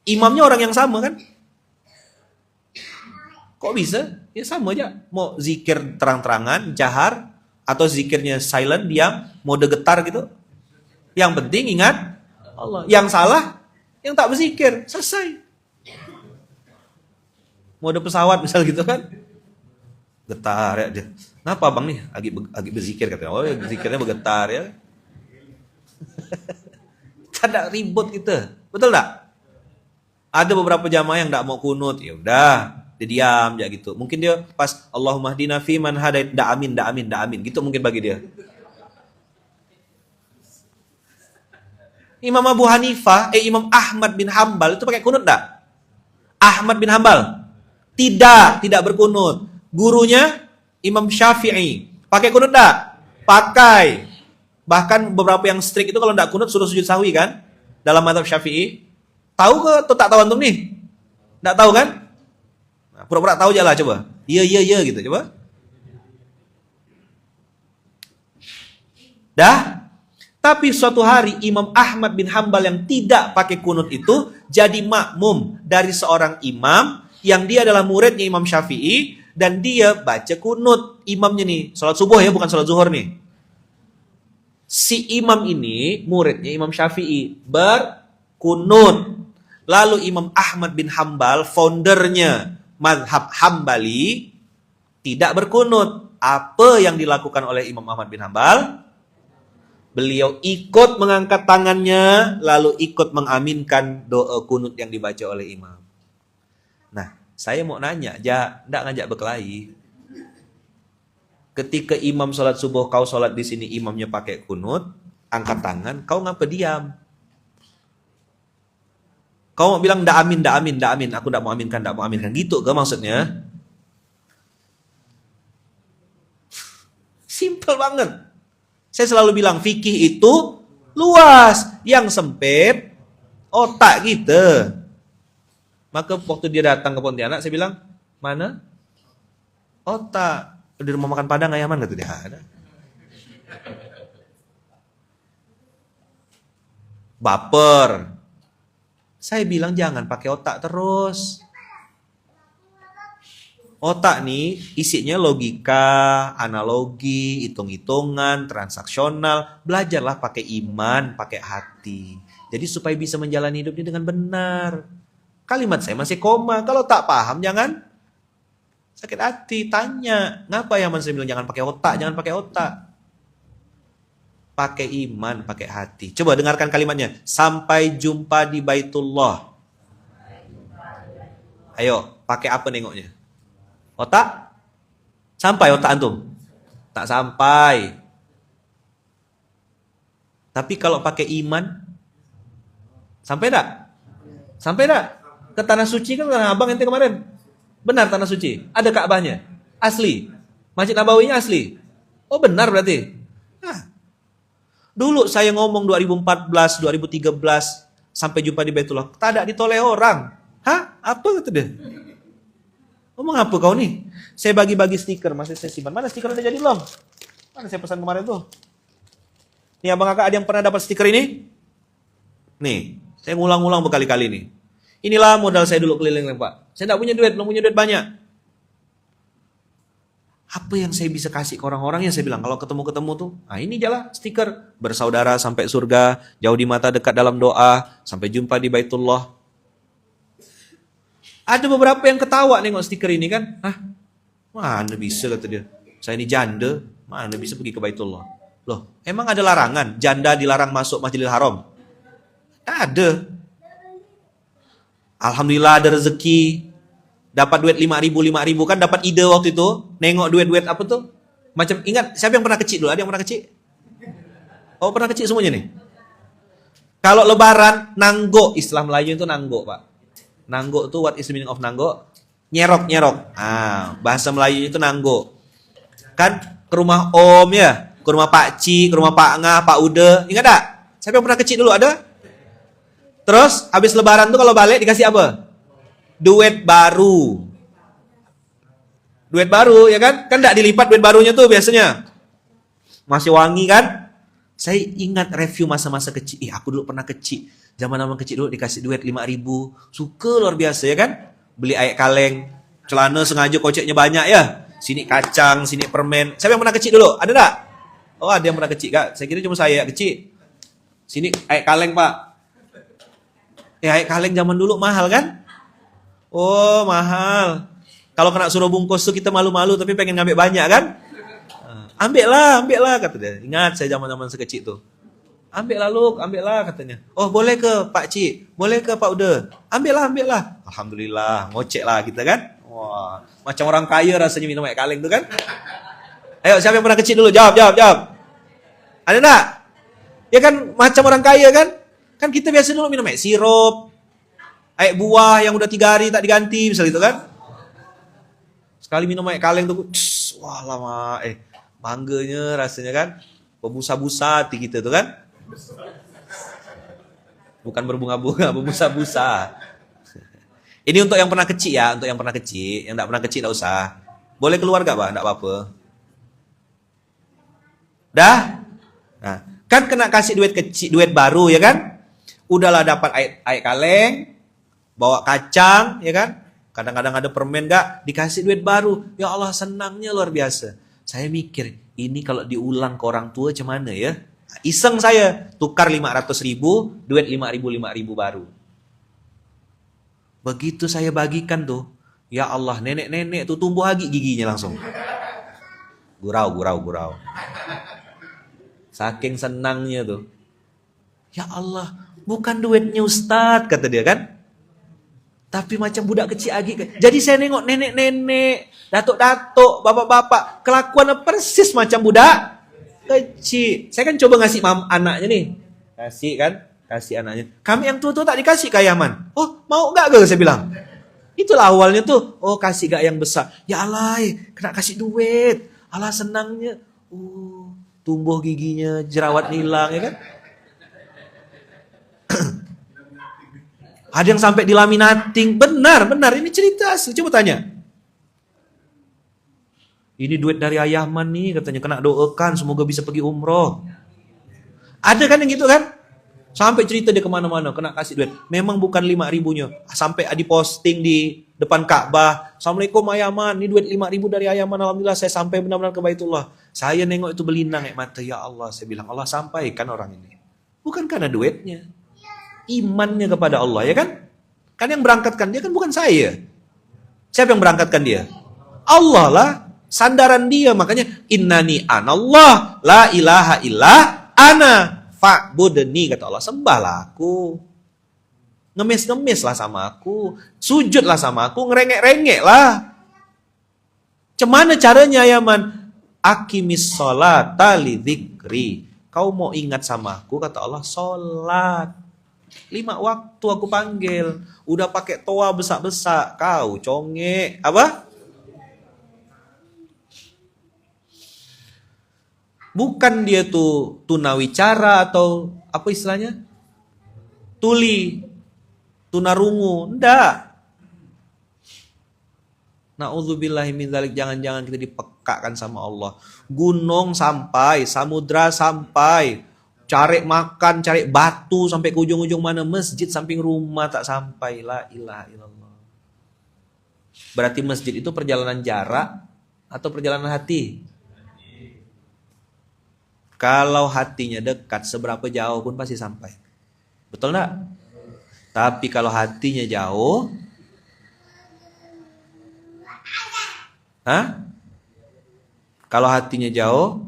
Imamnya orang yang sama kan? Kok bisa? Ya sama aja. Mau zikir terang-terangan, jahar, atau zikirnya silent, diam, mode getar gitu. Yang penting ingat Allah. Yang salah, yang tak berzikir. Selesai. Mode pesawat misal gitu kan. Getar ya dia. Kenapa abang nih? Lagi berzikir katanya. Oh ya zikirnya bergetar ya. Tidak ribut kita. Betul tak? Ada beberapa jamaah yang tak mau kunut. Ya udah. Dia diam aja gitu. Mungkin dia pas Allahumma hdina fi man hadait, da amin, da amin, da amin. Gitu mungkin bagi dia. Imam Abu Hanifah, Imam Ahmad bin Hambal itu pakai kunut enggak? Ahmad bin Hambal tidak berkunut. Gurunya Imam Syafi'i pakai kunut enggak? Pakai. Bahkan beberapa yang strict itu kalau enggak kunut suruh sujud sahwi kan? Dalam mazhab Syafi'i. Tahu ke atau tak tahu antum nih? Enggak tahu kan? Pura-pura tahu aja lah coba. Iya gitu coba. Dah. Tapi suatu hari Imam Ahmad bin Hambal yang tidak pakai kunut itu jadi makmum dari seorang imam yang dia adalah muridnya Imam Syafi'i dan dia baca kunut. Imamnya nih, salat subuh ya bukan salat zuhur nih. Si imam ini muridnya Imam Syafi'i berkunut. Lalu Imam Ahmad bin Hambal foundernya mazhab Hambali tidak berkunut. Apa yang dilakukan oleh Imam Ahmad bin Hambal? Beliau ikut mengangkat tangannya, lalu ikut mengaminkan doa kunut yang dibaca oleh imam. Nah, saya mau nanya, enggak ngajak berkelahi. Ketika imam sholat subuh, kau sholat di sini, imamnya pakai kunut, angkat tangan, kau ngapa diam? Kau mau bilang ndak amin, aku ndak mau aminkan, gitu ke maksudnya? Simple banget. Saya selalu bilang fikih itu luas, yang sempit otak kita. Maka waktu dia datang ke Pontianak, saya bilang, mana? Otak. Di rumah makan Padang ayaman kata dia. Ada. Baper. Saya bilang jangan pakai otak terus. Otak nih isinya logika, analogi, hitung-hitungan, transaksional. Belajarlah pakai iman, pakai hati. Jadi supaya bisa menjalani hidup ini dengan benar. Kalimat saya masih koma. Kalau tak paham jangan sakit hati. Tanya. Ngapa ya saya bilang jangan pakai otak, jangan pakai otak. Pakai iman, pakai hati. Coba dengarkan kalimatnya. Sampai jumpa di Baitullah. Ayo, pakai apa nengoknya? Otak? Sampai otak antum? Tak sampai. Tapi kalau pakai iman, sampai tak? Sampai tak? Ke tanah suci kan tanah abang ente kemarin. Benar tanah suci? Ada Ka'bahnya? Asli? Masjid Nabawinya asli? Oh benar berarti? Nah, dulu saya ngomong 2014, 2013, sampai jumpa di Baitullah. Tak ada ditoleh orang. Hah? Apa kata dia? Ngomong apa kau nih? Saya bagi-bagi stiker, masih saya simpan. Mana stiker udah jadi belum? Mana saya pesan kemarin tuh? Nih abang kakak ada yang pernah dapat stiker ini? Nih, saya ngulang-ngulang berkali-kali nih. Inilah modal saya dulu keliling Pak. Saya tidak punya duit, belum punya duit banyak. Apa yang saya bisa kasih ke orang-orang yang saya bilang kalau ketemu-ketemu tuh, nah ini jalan stiker bersaudara sampai surga, jauh di mata dekat dalam doa, sampai jumpa di Baitullah. Ada beberapa yang ketawa nengok stiker ini kan. Hah? Mana bisa kata dia. Saya ini janda. Mana bisa pergi ke Baitullah. Loh, emang ada larangan? Janda dilarang masuk Masjidil Haram? Ada. Alhamdulillah ada rezeki. Dapat duit 5.000 kan dapat ide waktu itu. Nengok duit-duit apa tuh. Macam ingat siapa yang pernah kecil dulu? Ada yang pernah kecil? Oh pernah kecil semuanya nih? Kalau lebaran, nanggok. Istilah Melayu itu nanggok Pak. Nanggok itu what is the meaning of nanggok? Nyerok. Bahasa Melayu itu nanggok. Kan ke rumah om ya, ke rumah Pak Ci, ke rumah Pak Nga, Pak Ude. Ingat tak? Siapa yang pernah kecil dulu ada? Terus habis lebaran tuh kalau balik dikasih apa? Duit baru. Duit baru ya kan? Kan enggak dilipat duit barunya tuh biasanya. Masih wangi kan? Saya ingat review masa-masa kecil. Aku dulu pernah kecil. Zaman kecil dulu dikasih duit 5.000. Suka luar biasa ya kan? Beli air kaleng. Celana sengaja koceknya banyak ya. Sini kacang, sini permen. Siapa yang pernah kecil dulu? Ada tak? Oh ada yang pernah kecil kak. Saya kira cuma saya kecil. Sini air kaleng pak. Air kaleng zaman dulu mahal kan? Oh mahal. Kalau kena suruh bungkus tuh kita malu-malu tapi pengen ngambil banyak kan? Ambil lah kata dia. Ingat saya zaman-zaman sekecil tuh. Ambil lah katanya. Oh boleh ke Pak Cik, boleh ke Pak Ude. Ambil lah. Alhamdulillah, ngocek lah kita kan. Wah, macam orang kaya rasanya minum air kaleng tuh kan. Ayo siapa yang pernah kecil dulu? Jawab. Ada enggak? Ya kan macam orang kaya kan? Kan kita biasa dulu minum air sirup, air buah yang udah 3 hari tak diganti misal itu kan. Sekali minum air kaleng tuh, wah lama, bangganya rasanya kan. Berbusa-busa hati kita tuh kan. Bukan berbunga-bunga, berbusa-busa. Ini untuk yang pernah kecil ya, untuk yang pernah kecil. Yang enggak pernah kecil enggak usah. Boleh keluar enggak, Pak? Enggak apa-apa. Dah? Nah, kan kena kasih duit kecil, duit baru ya kan? Udahlah dapat air kaleng, bawa kacang ya kan? Kadang-kadang ada permen enggak, dikasih duit baru. Ya Allah, senangnya luar biasa. Saya mikir, ini kalau diulang ke orang tua macam mana ya? Iseng saya, tukar 500.000, duit 5.000 baru. Begitu saya bagikan tuh, ya Allah, nenek-nenek tuh tumbuh lagi giginya langsung. Gurau. Saking senangnya tuh. Ya Allah, bukan duitnya Ustadz, kata dia kan. Tapi macam budak kecil lagi. Jadi saya nengok nenek-nenek, datuk-datuk, bapak-bapak, kelakuannya persis macam budak kecil. Saya kan coba ngasih anaknya nih. Kasih anaknya. Kami yang tua tak dikasih kayaman. Oh, mau enggak ke saya bilang. Itulah awalnya tuh. Oh, kasih gak yang besar. Ya Allah, kena kasih duit. Allah senangnya. Oh, tumbuh giginya, jerawat hilang ya kan. Ada yang sampai dilaminating. Benar. Ini cerita asli. Coba tanya. Ini duit dari Ayahman nih katanya. Kena doakan semoga bisa pergi umroh. Ada kan yang gitu kan? Sampai cerita dia kemana-mana, kena kasih duit. Memang bukan 5.000-nya. Sampai diposting di depan Ka'bah. Assalamualaikum Ayaman, ini duit 5.000 dari Ayaman. Alhamdulillah saya sampai benar-benar ke Baitullah. Saya nengok itu berlinang mata. Ya Allah, saya bilang, Allah sampaikan orang ini. Bukan karena duitnya. Imannya kepada Allah, ya kan? Kan yang berangkatkan dia kan bukan saya. Siapa yang berangkatkan dia? Allah lah. Sandaran dia. Makanya, innani anallah, la ilaha illa ana. Fa'budni, kata Allah, sembahlah aku. Ngemis-ngemis lah sama aku. Sujud lah sama aku. Ngerengek-rengek lah. Cemana caranya Yaman? Akimis sholata li dzikri. Kau mau ingat sama aku, kata Allah, sholat. 5 waktu aku panggil. Udah pakai toa besak-besak. Kau congek. Apa? Bukan dia tuh tunawicara atau apa istilahnya? Tuli, tunarungu. Enggak. Na'udzubillahi min dzalik, jangan-jangan kita dipekakkan sama Allah. Gunung sampai, samudra sampai, cari makan, cari batu sampai ke ujung-ujung mana, masjid samping rumah tak sampai. La ilaha illallah. Berarti masjid itu perjalanan jarak atau perjalanan hati? Kalau hatinya dekat, seberapa jauh pun pasti sampai. Betul enggak? Tapi kalau hatinya jauh, kalau hatinya jauh,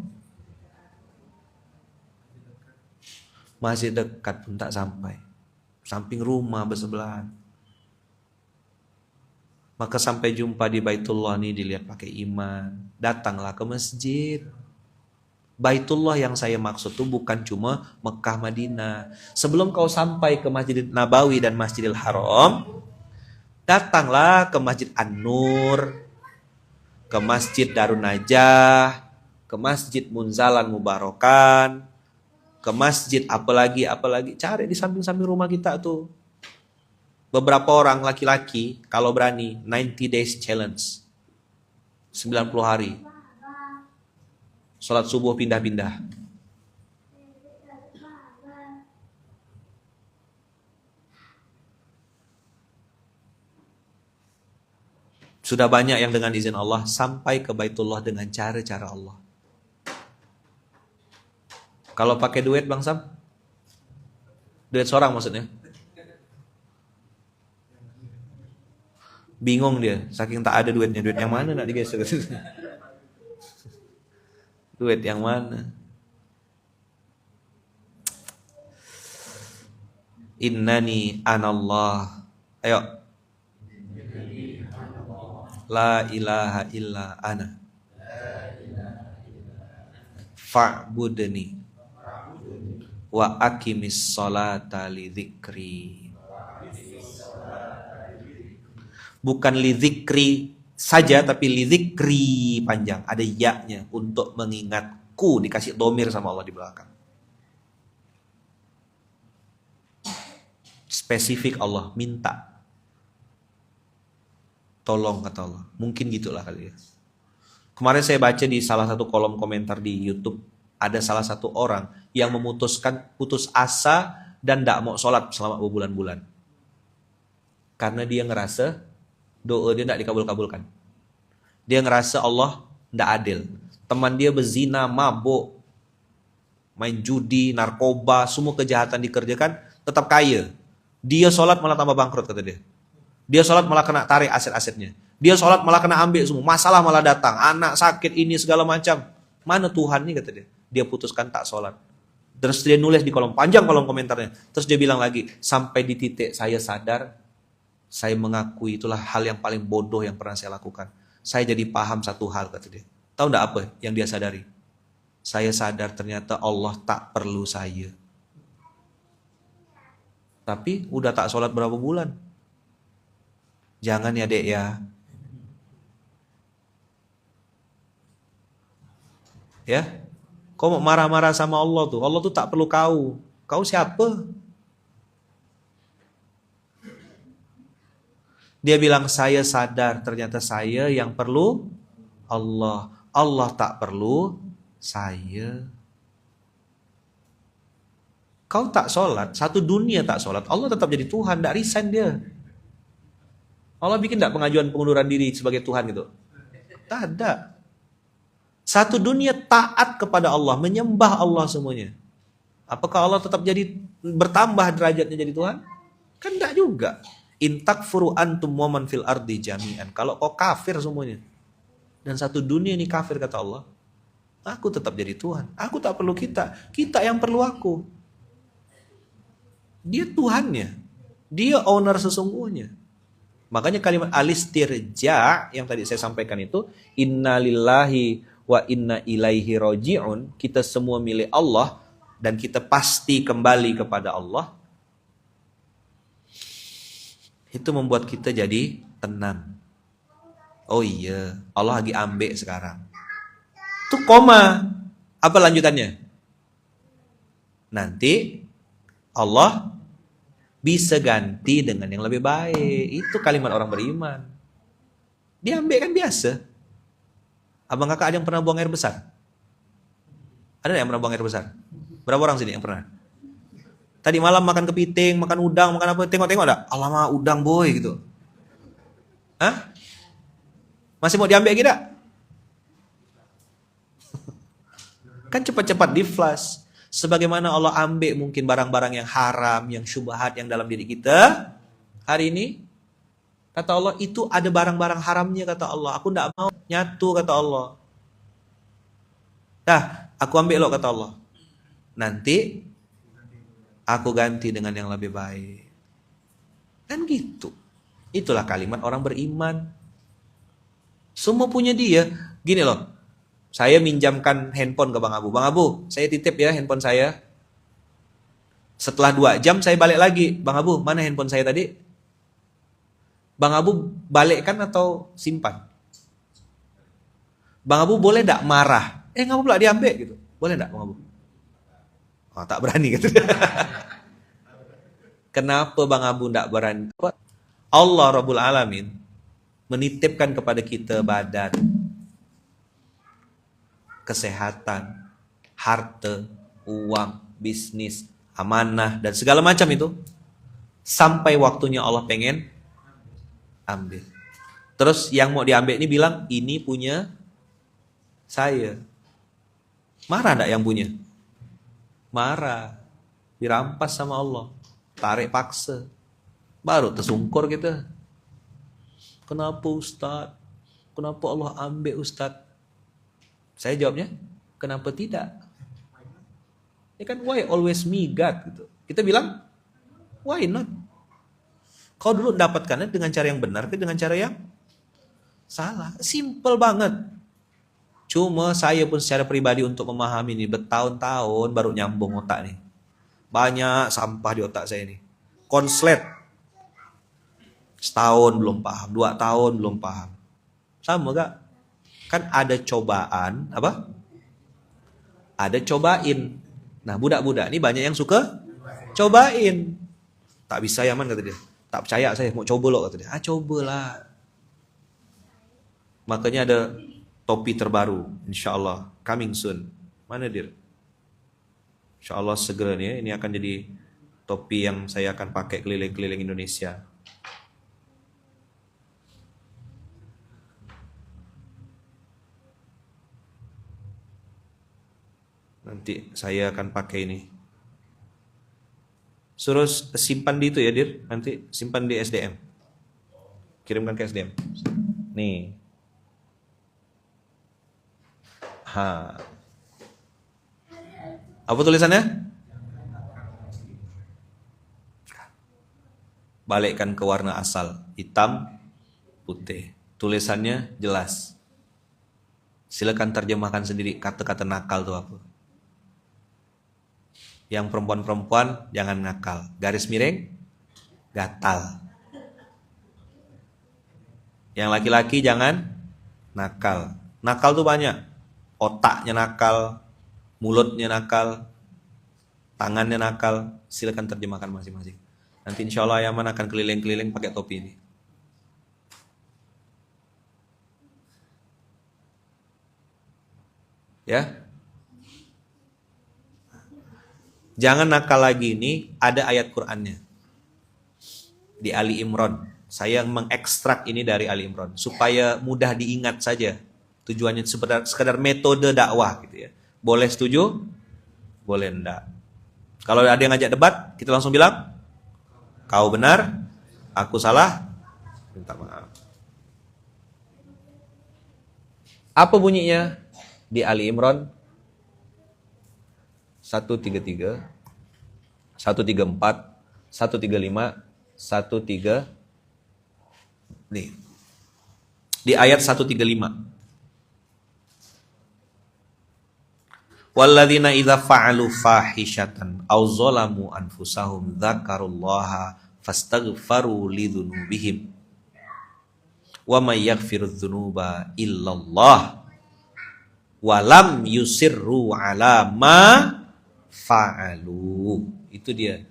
masih dekat pun tak sampai. Samping rumah bersebelahan. Maka sampai jumpa di Baitullah ini dilihat pakai iman. Datanglah ke masjid. Baitullah yang saya maksud itu bukan cuma Mekah Madinah. Sebelum kau sampai ke Masjidil Nabawi dan Masjidil Haram, datanglah ke Masjid An-Nur, ke Masjid Darun Najah, ke Masjid Munzalan Mubarakan, ke masjid apalagi, cari di samping-samping rumah kita tuh. Beberapa orang laki-laki kalau berani 90 days challenge. 90 hari. Sholat subuh pindah-pindah. Sudah banyak yang dengan izin Allah sampai ke Baitullah dengan cara-cara Allah. Kalau pakai duit Bang Sam? Duit seorang maksudnya? Bingung dia, saking tak ada duitnya. Duit yang mana nak digeser? Duit yang mana? Innani anallah. Ayo. La ilaha illa ana. Fa'budni. Wa aqimis sholata li dzikri. Bukan li dzikri saja, tapi li dzikri panjang. Ada ya-nya untuk mengingatku, dikasih domir sama Allah di belakang. Spesifik Allah minta. Tolong kata Allah. Mungkin gitulah kali ya. Kemarin saya baca di salah satu kolom komentar di YouTube, ada salah satu orang yang memutuskan putus asa dan tidak mau sholat selama berbulan-bulan. Karena dia ngerasa doa dia tidak dikabul-kabulkan. Dia ngerasa Allah tidak adil. Teman dia berzina, mabuk, main judi, narkoba, semua kejahatan dikerjakan, tetap kaya. Dia sholat malah tambah bangkrut kata dia. Dia sholat malah kena tarik aset-asetnya. Dia sholat malah kena ambil semua. Masalah malah datang. Anak sakit ini segala macam. Mana Tuhan nih kata dia. Dia putuskan tak sholat. Terus dia nulis di panjang kolom komentarnya. Terus dia bilang lagi, sampai di titik saya sadar, saya mengakui itulah hal yang paling bodoh yang pernah saya lakukan. Saya jadi paham satu hal kata dia. Tahu enggak apa yang dia sadari? Saya sadar ternyata Allah tak perlu saya. Tapi udah tak sholat berapa bulan. Jangan ya dek ya. Ya, kau mau marah-marah sama Allah tuh. Allah tuh tak perlu kau. Kau siapa? Dia bilang saya sadar ternyata saya yang perlu Allah. Allah tak perlu saya. Kau tak sholat, satu dunia tak sholat, Allah tetap jadi Tuhan, tidak resign dia. Allah bikin tidak pengajuan pengunduran diri sebagai Tuhan gitu? Tak ada. Satu dunia taat kepada Allah, menyembah Allah semuanya. Apakah Allah tetap jadi bertambah derajatnya jadi Tuhan? Kan enggak juga. In takfuru antum wa man fil ardi jami'an. Kalau kau kafir semuanya. Dan satu dunia ini kafir kata Allah. Aku tetap jadi Tuhan. Aku tak perlu kita. Kita yang perlu aku. Dia Tuhannya. Dia owner sesungguhnya. Makanya kalimat alistirja yang tadi saya sampaikan itu, innalillahi wa inna ilaihi roji'un, kita semua milik Allah dan kita pasti kembali kepada Allah. Itu membuat kita jadi tenang. Oh iya, Allah lagi ambek sekarang. Itu koma. Apa lanjutannya? Nanti Allah bisa ganti dengan yang lebih baik. Itu kalimat orang beriman. Diambil kan biasa. Abang kakak ada yang pernah buang air besar? Ada yang pernah buang air besar? Berapa orang sini yang pernah? Tadi malam makan kepiting, makan udang, makan apa? Tengok-tengok ada? Alamak udang boy gitu. Hah? Masih mau diambil tidak? Kan cepat-cepat di flash. Sebagaimana Allah ambil mungkin barang-barang yang haram, yang syubhat yang dalam diri kita. Hari ini, kata Allah, itu ada barang-barang haramnya, kata Allah. Aku tidak mau nyatu, kata Allah. Dah, aku ambil loh, kata Allah. Nanti, aku ganti dengan yang lebih baik. Kan gitu. Itulah kalimat orang beriman. Semua punya dia. Gini loh. Saya minjamkan handphone ke Bang Abu. Bang Abu, saya titip ya handphone saya. Setelah 2 jam saya balik lagi. Bang Abu, mana handphone saya tadi? Bang Abu balikkan atau simpan? Bang Abu boleh tidak marah? Ngapa pula diambil gitu? Boleh tidak Bang Abu? Oh, tak berani gitu. Kenapa Bang Abu tidak berani? Allah Rabbul Alamin menitipkan kepada kita badan, kesehatan, harta, uang, bisnis, amanah, dan segala macam itu. Sampai waktunya Allah pengen ambil. Terus yang mau diambil ini bilang, ini punya saya. Marah enggak yang punya? Marah. Dirampas sama Allah. Tarik paksa. Baru tersungkur kita. Kenapa Ustaz? Kenapa Allah ambil Ustaz? Saya jawabnya, kenapa tidak? Ya kan, why always me God? Gitu. Kita bilang, why not? Kau dulu dapatkannya dengan cara yang benar, dengan cara yang salah. Simple banget. Cuma saya pun secara pribadi untuk memahami ini, bertahun-tahun baru nyambung otak nih. Banyak sampah di otak saya ini. Konslet. Setahun belum paham, 2 tahun belum paham. Sama gak? Kan ada cobaan, apa? Ada cobain. Nah, budak-budak ini banyak yang suka cobain. Tak bisa Yaman kata dia. Tak percaya saya, mau coba loh kata dia. Cobalah. Makanya ada topi terbaru, insyaallah coming soon. Mana dir? Insyaallah segera nih, ini akan jadi topi yang saya akan pakai keliling-keliling Indonesia. Nanti saya akan pakai ini. Suruh simpan di itu ya, Dir. Nanti simpan di SDM. Kirimkan ke SDM. Nih. Apa tulisannya? Balikkan ke warna asal. Hitam, putih. Tulisannya jelas. Silakan terjemahkan sendiri kata-kata nakal itu apa. Yang perempuan-perempuan jangan nakal. Garis miring, gatal. Yang laki-laki jangan nakal. Nakal tuh banyak. Otaknya nakal, mulutnya nakal, tangannya nakal. Silakan terjemahkan masing-masing. Nanti insya Allah Yaman akan keliling-keliling pakai topi ini. Ya. Jangan nakal lagi, ini ada ayat Qur'annya. Di Ali Imran. Saya mengekstrak ini dari Ali Imran supaya mudah diingat saja. Tujuannya sekedar metode dakwah gitu ya. Boleh setuju? Boleh enggak. Kalau ada yang ngajak debat, kita langsung bilang, kau benar, aku salah, minta maaf. Apa bunyinya di Ali Imran? 133, 134, 135, 13. Nih. Di ayat 135. Walladzina idza fa'alu fahishatan aw zalamu anfusahum dzakarullaha fastaghfaru lidzunubihim wa may yaghfirudz dzunuba illallah wa lam yusirru ala ma fa'alu. Itu dia.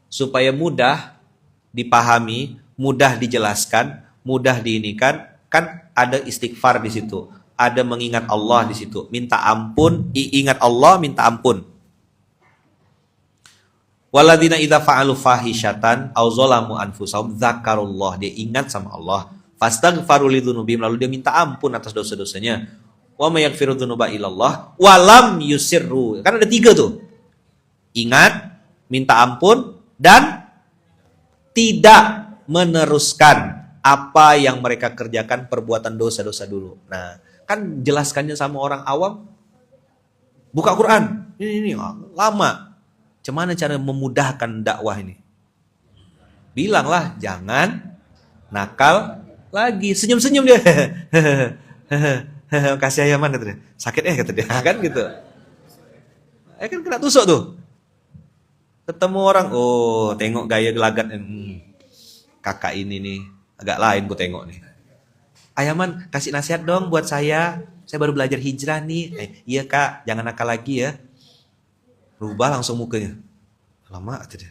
Supaya mudah dipahami, mudah dijelaskan, mudah diinikan, kan ada istighfar di situ, ada mengingat Allah di situ, minta ampun, ingat Allah, minta ampun. Waladina idza fa'alu fahishatan aw zalamu anfusahum dzakarullah, dia ingat sama Allah, fastaghfaru lidzunubihim, lalu dia minta ampun atas dosa-dosanya. Wa may yaghfiru dzunuba illallah wa lam yusirru. Kan ada 3 tuh. Ingat, minta ampun, dan tidak meneruskan apa yang mereka kerjakan, perbuatan dosa-dosa dulu. Nah, kan jelaskannya sama orang awam, buka Quran, ini lama. Gimana cara memudahkan dakwah ini? Bilanglah, jangan nakal lagi. Senyum-senyum dia. Kasih ayaman kata dia. Sakit kata dia. Kan gitu. Kan kena tusuk tuh. Ketemu orang, oh tengok gaya gelagat, kakak ini nih agak lain gue tengok nih. Ayaman, kasih nasihat dong buat saya baru belajar hijrah nih. Iya kak, jangan nakal lagi ya. Rubah langsung mukanya. Lama aja dia.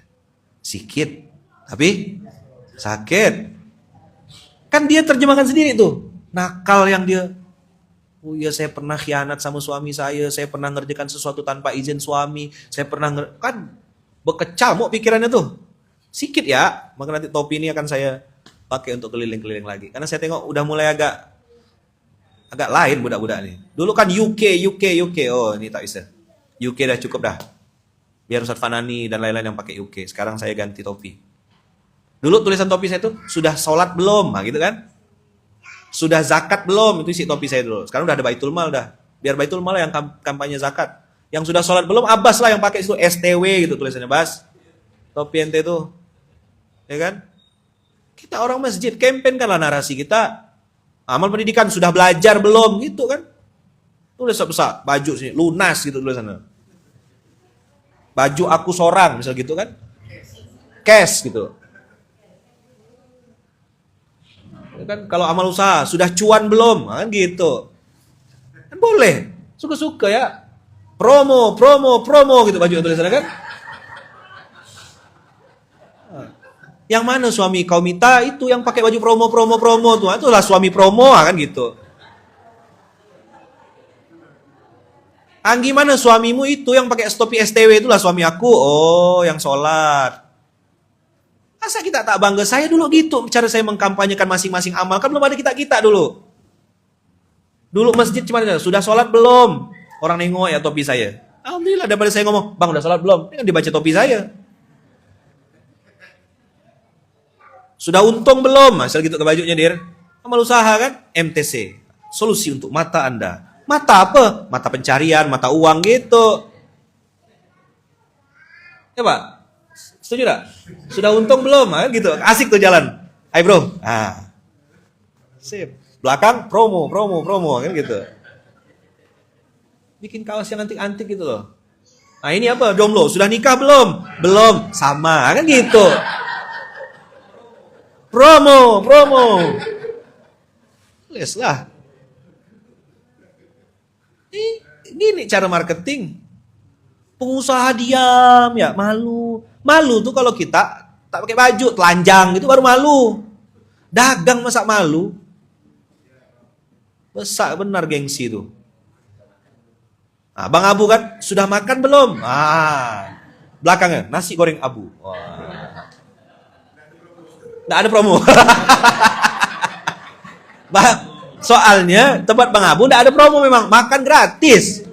Sikit, tapi sakit. Kan dia terjemahkan sendiri tuh. Nakal yang dia, oh iya saya pernah khianat sama suami saya pernah ngerjakan sesuatu tanpa izin suami, saya pernah kan bekecamuk pikirannya tuh. Sikit ya, maka nanti topi ini akan saya pakai untuk keliling-keliling lagi. Karena saya tengok udah mulai agak lain budak-budak nih. Dulu kan UK. Oh, ini tak bisa. UK dah cukup dah. Biar Ustaz Fanani dan lain-lain yang pakai UK. Sekarang saya ganti topi. Dulu tulisan topi saya tuh, sudah sholat belum? Nah, gitu kan. Sudah zakat belum? Itu isi topi saya dulu. Sekarang udah ada Baitul Mal dah. Biar Baitul Mal yang kampanye zakat. Yang sudah sholat belum, Abbas lah yang pakai itu STW gitu tulisannya, Bas. Topi ente tuh. Ya kan? Kita orang masjid, campaign kan lah narasi kita. Amal pendidikan, sudah belajar belum? Gitu kan? Tulis besar, baju sini, lunas gitu tulisannya. Baju aku sorang, misal gitu kan? Cash gitu. Ya kan? Kalau amal usaha, sudah cuan belum? Kan gitu. Kan boleh. Suka-suka ya. Promo gitu baju tulisannya kan. Yang mana suami kau minta itu yang pakai baju promo tuh. Itulah suami promo kan gitu. Gimana suamimu itu yang pakai topi STW, itulah suami aku. Oh, yang sholat. Masa kita tak bangga? Saya dulu gitu cara saya mengkampanyekan masing-masing amal. Kan belum ada kita dulu. Dulu masjid cuma sudah sholat belum? Orang nengok ya topi saya. Alhamdulillah, daripada saya ngomong, bang udah sholat belum? Ini kan dibaca topi saya. Sudah untung belum? Asal gitu ke bajunya, dir. Amal usaha kan? MTC. Solusi untuk mata Anda. Mata apa? Mata pencarian, mata uang gitu. Ya Pak? Setuju gak? Sudah untung belum? Gitu. Asik tuh jalan. Hai bro. Sip. Belakang promo kan gitu. Bikin kaos yang antik-antik gitu loh. Nah ini apa? Jomblo. Sudah nikah belum? Belum. Sama kan gitu. Promo. Les lah. Gini cara marketing. Pengusaha diam ya, malu. Malu tuh kalau kita tak pakai baju, telanjang gitu baru malu. Dagang masa malu? Besar benar gengsi tuh. Bang Abu kan, sudah makan belum? Belakangnya nasi goreng abu. Wah. Nggak ada promo. Soalnya tempat Bang Abu nggak ada promo memang, makan gratis.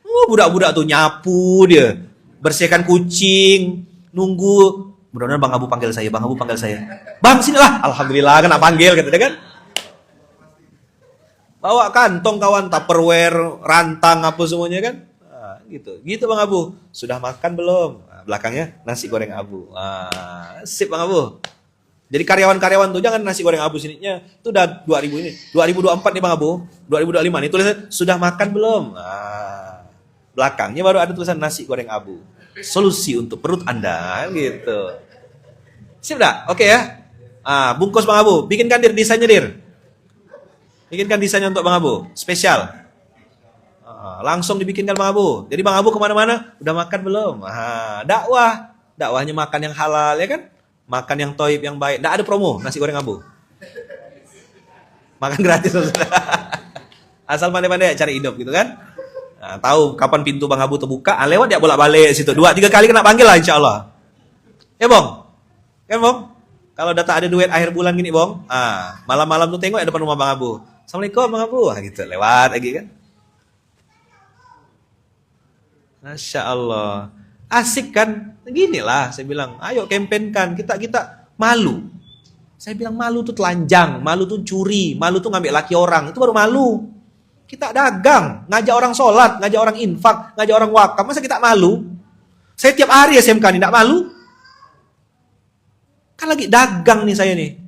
Budak-budak tuh nyapu dia, bersihkan kucing, nunggu. Mudah-mudahan Bang Abu panggil saya, Bang Abu panggil saya. Bang, sinilah. Alhamdulillah kena panggil gitu kan. Bawa kantong kawan, Tupperware, rantang apa semuanya kan. Nah, gitu. Gitu Bang Abu. Sudah makan belum? Nah, belakangnya nasi goreng Abu. Nah, sip Bang Abu. Jadi karyawan-karyawan tuh jangan nasi goreng Abu sininya. Itu udah 2000 ini. 2024 nih Bang Abu. 2025 nih tulisan sudah makan belum? Nah, belakangnya baru ada tulisan nasi goreng Abu. Solusi untuk perut Anda gitu. Siap dah? Oke ya. Bungkus Bang Abu. Bikinkan dir desainnya dir. Bikinkan desainnya untuk Bang Abu. Spesial. Langsung dibikinkan Bang Abu. Jadi Bang Abu kemana-mana. Udah makan belum? Dakwah. Dakwahnya makan yang halal ya kan. Makan yang toib, yang baik. Nggak ada promo nasi goreng Abu. Makan gratis. Asal pandai-pandai cari hidup gitu kan. Nah, tahu kapan pintu Bang Abu terbuka, lewat dia bolak-balik situ. 2-3 kali kena panggil lah insya Allah. Ya Bong? Kan Bong? Kalau data ada duit akhir bulan gini Bong, malam-malam tuh tengok ya depan rumah Bang Abu. Assalamualaikum Bang Abu. Gitu, lewat lagi kan. Masya Allah. Asik kan? Gini lah saya bilang, ayo kampanyekan. Kita malu. Saya bilang malu tuh telanjang, malu tuh curi, malu tuh ngambil laki orang. Itu baru malu. Kita dagang, ngajak orang sholat, ngajak orang infak, ngajak orang wakaf. Masa kita malu? Saya tiap hari SMK nih, tidak malu? Kan lagi dagang nih saya nih.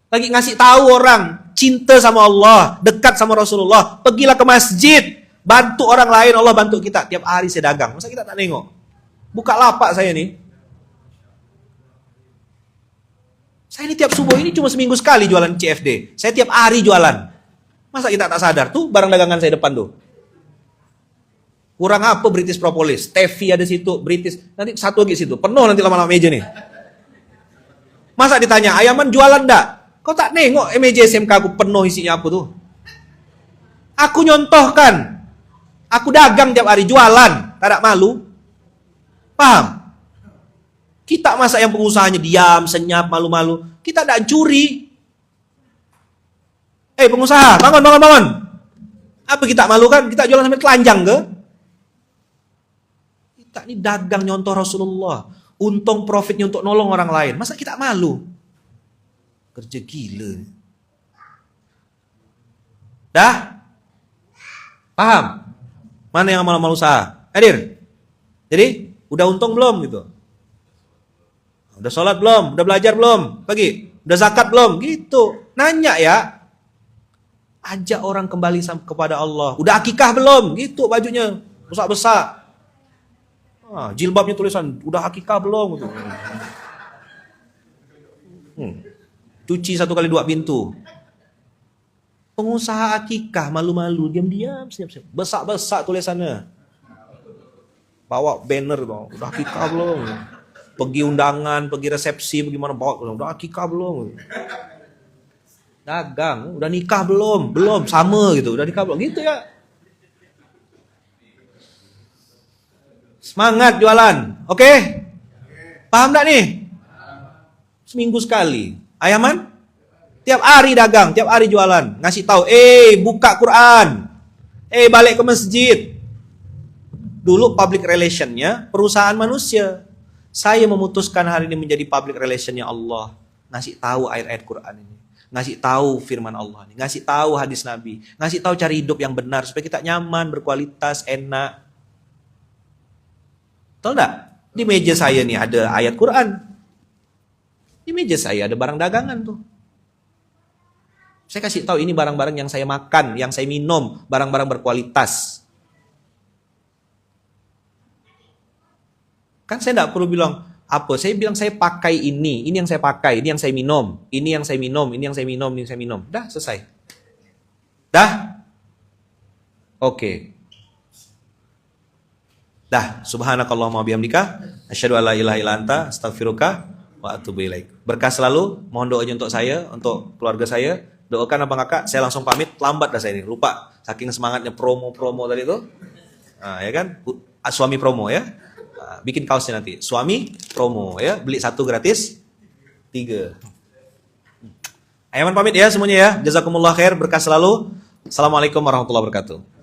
Lagi ngasih tahu orang, cinta sama Allah, dekat sama Rasulullah. Pergilah ke masjid, bantu orang lain, Allah bantu kita. Tiap hari saya dagang, masa kita tak nengok? Buka lapak saya nih. Saya ini tiap subuh ini cuma seminggu sekali jualan CFD. Saya tiap hari jualan. Masa kita tak sadar? Tuh barang dagangan saya depan tuh. Kurang apa British Propolis? TV ada situ, British. Nanti satu lagi situ. Penuh nanti lama-lama meja nih. Masa ditanya, Ayaman jualan enggak? Kau tak nengok meja SMK aku penuh isinya apa tuh? Aku nyontohkan. Aku dagang tiap hari jualan. Tak ada malu. Paham? Kita masa yang pengusahanya diam, senyap, malu-malu. Kita tak curi. Pengusaha, bangun. Apa kita malu kan? Kita jualan sampai telanjang ke? Kita ini dagang nyontoh Rasulullah. Untung profitnya untuk nolong orang lain. Masa kita malu? Kerja gila. Dah? Paham? Mana yang malu-malu usaha? Hadir? Jadi, udah untung belum gitu? Udah sholat belum? Udah belajar belum? Pagi? Udah zakat belum? Gitu. Nanya ya. Ajak orang kembali kepada Allah. Udah akikah belum? Gitu bajunya. Besar-besar. Jilbabnya tulisan, udah akikah belum? Gitu. Cuci 1 kali 2 pintu. Pengusaha akikah, malu-malu, diam-diam, senyap-senyap. Besar-besar tulisannya. Bawa banner, udah akikah belum? Pergi undangan, pergi resepsi, bagaimana bawa, udah akikah belum? Dagang, udah nikah belum? Belum, sama gitu, udah nikah belum? Gitu ya. Semangat jualan, oke? Paham gak nih? Seminggu sekali. Ayaman? Tiap hari dagang, tiap hari jualan. Ngasih tahu, buka Quran. Balik ke masjid. Dulu public relationnya perusahaan manusia. Saya memutuskan hari ini menjadi public relationnya Allah. Ngasih tahu ayat-ayat Quran ini. Ngasih tahu firman Allah ini, ngasih tahu hadis Nabi, ngasih tahu cari hidup yang benar supaya kita nyaman, berkualitas, enak. Tahu enggak? Di meja saya nih ada ayat Quran. Di meja saya ada barang dagangan tuh. Saya kasih tahu ini barang-barang yang saya makan, yang saya minum, barang-barang berkualitas. Kan saya enggak perlu bilang apa, saya bilang saya pakai ini yang saya pakai, ini yang saya minum, ini yang saya minum, ini yang saya minum, ini yang saya minum. Dah, selesai. Dah? Oke. Dah, subhanakallahumma bihamdika, asyhadu an la ilaha illa anta, astaghfiruka wa atubu ilaik. Berkah selalu, mohon doanya untuk saya, untuk keluarga saya. Doakan abang kakak, saya langsung pamit, lambat dah saya ini, lupa. Saking semangatnya promo-promo tadi itu. Ya kan? Suami promo ya. bikin kaosnya nanti. Suami promo ya, beli 1 gratis 3. Ayaman pamit ya semuanya ya. Jazakumullah khair, berkah selalu. Assalamualaikum warahmatullahi wabarakatuh.